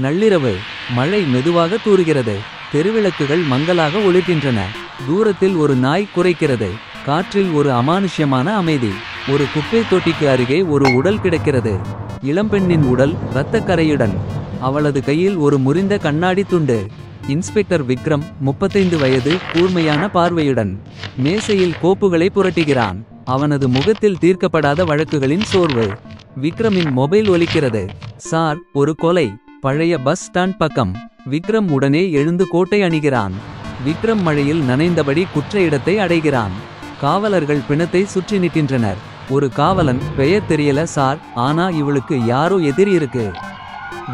நள்ளிரவு. மழை மெதுவாக தூறுகிறது. தெருவிளக்குகள் மங்கலாக ஒளிர்கின்றன. தூரத்தில் ஒரு நாய் குரைக்கிறது. காற்றில் ஒரு அமானுஷ்யமான அமைதி. ஒரு குப்பை தொட்டிக்கு அருகே ஒரு உடல் கிடக்கிறது. இளம்பெண்ணின் உடல் இரத்தக்கரையுடன். அவளது கையில் ஒரு முறிந்த கண்ணாடி துண்டு. இன்ஸ்பெக்டர் விக்ரம் 35 வயது, கூர்மையான பார்வையுடன் மேசையில் கோப்புகளை புரட்டுகிறான். அவனது முகத்தில் தீர்க்கப்படாத வழக்குகளின் சோர்வு. விக்ரமின் மொபைல் ஒலிக்கிறது. சார், ஒரு கொலை. பழைய பஸ் ஸ்டாண்ட் பக்கம். விக்ரம் உடனே எழுந்து கோட்டை அணிகிறான். விக்ரம் மழையில் நனைந்தபடி குற்ற இடத்தை அடைகிறான். காவலர்கள் பிணத்தை சுற்றி நிற்கின்றனர். ஒரு காவலன், பெயர் தெரியல சார், ஆனா இவளுக்கு யாரோ எதிரி இருக்கு.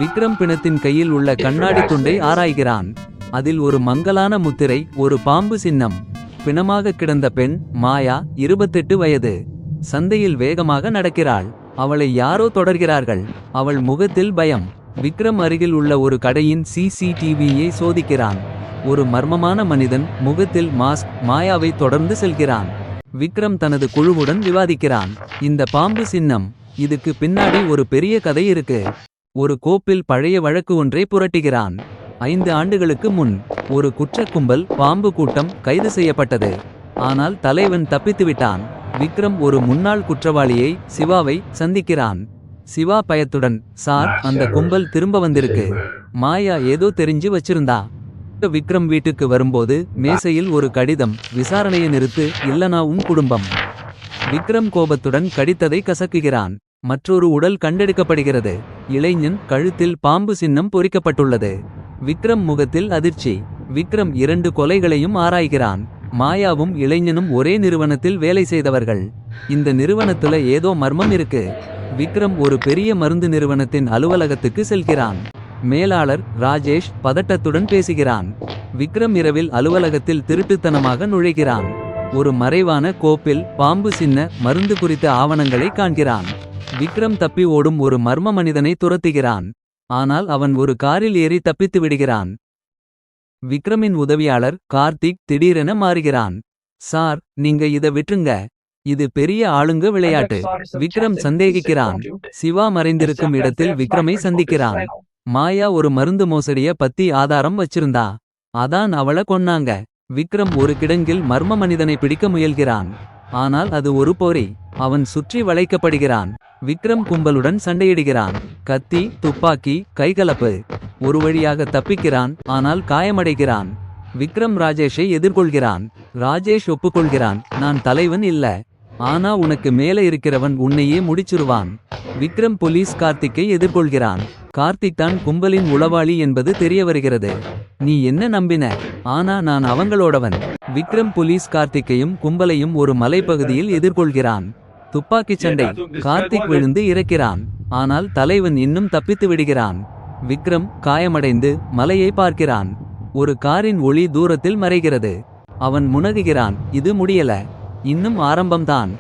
விக்ரம் பிணத்தின் கையில் உள்ள கண்ணாடி துண்டை ஆராய்கிறான். அதில் ஒரு மங்கலான முத்திரை, ஒரு பாம்பு சின்னம். பிணமாக கிடந்த பெண் மாயா, 28 வயது. சந்தையில் வேகமாக நடக்கிறாள். அவளை யாரோ தொடர்கிறார்கள். அவள் முகத்தில் பயம். விக்ரம் அருகில் உள்ள ஒரு கடையின் CCTVயை சோதிக்கிறான். ஒரு மர்மமான மனிதன், முகத்தில் மாஸ்க், மாயாவை தொடர்ந்து செல்கிறான். விக்ரம் தனது குழுவுடன் விவாதிக்கிறான். இந்த பாம்பு சின்னம், இதுக்கு பின்னாடி ஒரு பெரிய கதை இருக்கு. ஒரு கோப்பில் பழைய வழக்கு ஒன்றை புரட்டுகிறான். 5 ஆண்டுகளுக்கு முன் ஒரு குற்றக் கும்பல், பாம்பு கூட்டம் கைது செய்யப்பட்டது. ஆனால் தலைவன் தப்பித்துவிட்டான். விக்ரம் ஒரு முன்னாள் குற்றவாளியை, சிவாவை சந்திக்கிறான். சிவா பயத்துடன், சார், அந்த கும்பல் திரும்ப வந்திருக்கு. மாயா ஏதோ தெரிஞ்சு வச்சிருந்தா. விக்ரம் வீட்டுக்கு வரும்போது மேசையில் ஒரு கடிதம். விசாரணையை நிறுத்து, இல்லனா உன் குடும்பம். விக்ரம் கோபத்துடன் கடித்ததை கசக்குகிறான். மற்றொரு உடல் கண்டெடுக்கப்படுகிறது. இளைஞன் கழுத்தில் பாம்பு சின்னம் பொறிக்கப்பட்டுள்ளது. விக்ரம் முகத்தில் அதிர்ச்சி. விக்ரம் 2 கொலைகளையும் ஆராய்கிறான். மாயாவும் இளைஞனும் ஒரே நிறுவனத்தில் வேலை செய்தவர்கள். இந்த நிறுவனத்துல ஏதோ மர்மம் இருக்கு. விக்ரம் ஒரு பெரிய மருந்து நிறுவனத்தின் அலுவலகத்துக்கு செல்கிறான். மேலாளர் ராஜேஷ் பதட்டத்துடன் பேசுகிறான். விக்ரம் இரவில் அலுவலகத்தில் திருட்டுத்தனமாக நுழைகிறான். ஒரு மறைவான கோப்பில் பாம்பு சின்ன மருந்து குறித்த ஆவணங்களை காண்கிறான். விக்ரம் தப்பி ஓடும் ஒரு மர்ம மனிதனை துரத்துகிறான். ஆனால் அவன் ஒரு காரில் ஏறி தப்பித்து விடுகிறான். விக்ரமின் உதவியாளர் கார்த்திக் திடீரென மாறுகிறான். சார், நீங்க இத விட்டுருங்க. இது பெரிய ஆளுங்க விளையாட்டு. விக்ரம் சந்தேகிக்கிறான். சிவா மறைந்திருக்கும் இடத்தில் விக்ரமை சந்திக்கிறான். மாயா ஒரு மருந்து மோசடிய பத்தி ஆதாரம் வச்சிருந்தா. அதான் அவள கொன்னாங்க. விக்ரம் ஒரு கிடங்கில் மர்ம மனிதனை பிடிக்க முயல்கிறான். ஆனால் அது ஒரு போரி. அவன் சுற்றி வளைக்கப்படுகிறான். விக்ரம் கும்பலுடன் சண்டையிடுகிறான். கத்தி, துப்பாக்கி, கைகலப்பு. ஒரு வழியாக தப்பிக்கிறான், ஆனால் காயமடைகிறான். விக்ரம் ராஜேஷை எதிர்கொள்கிறான். ராஜேஷ் ஒப்புக்கொள்கிறான், நான் தலைவன் இல்ல. ஆனா உனக்கு மேல இருக்கிறவன் உன்னையே முடிச்சிருவான். விக்ரம் போலீஸ் கார்த்திக்கை எதிர்கொள்கிறான். கார்த்திக் தான் கும்பலின் உளவாளி என்பது தெரிய வருகிறது. நீ என்ன நம்பின? ஆனா நான் அவங்களோடவன். விக்ரம் போலீஸ் கார்த்திக்கையும் கும்பலையும் ஒரு மலைப்பகுதியில் எதிர்கொள்கிறான். துப்பாக்கிச் சண்டை. கார்த்திக் விழுந்து இறக்கிறான். ஆனால் தலைவன் இன்னும் தப்பித்து விடுகிறான். விக்ரம் காயமடைந்து மலையை பார்க்கிறான். ஒரு காரின் ஒளி தூரத்தில் மறைகிறது. அவன் முனகுகிறான், இது முடியல, இன்னும் ஆரம்பம்தான்.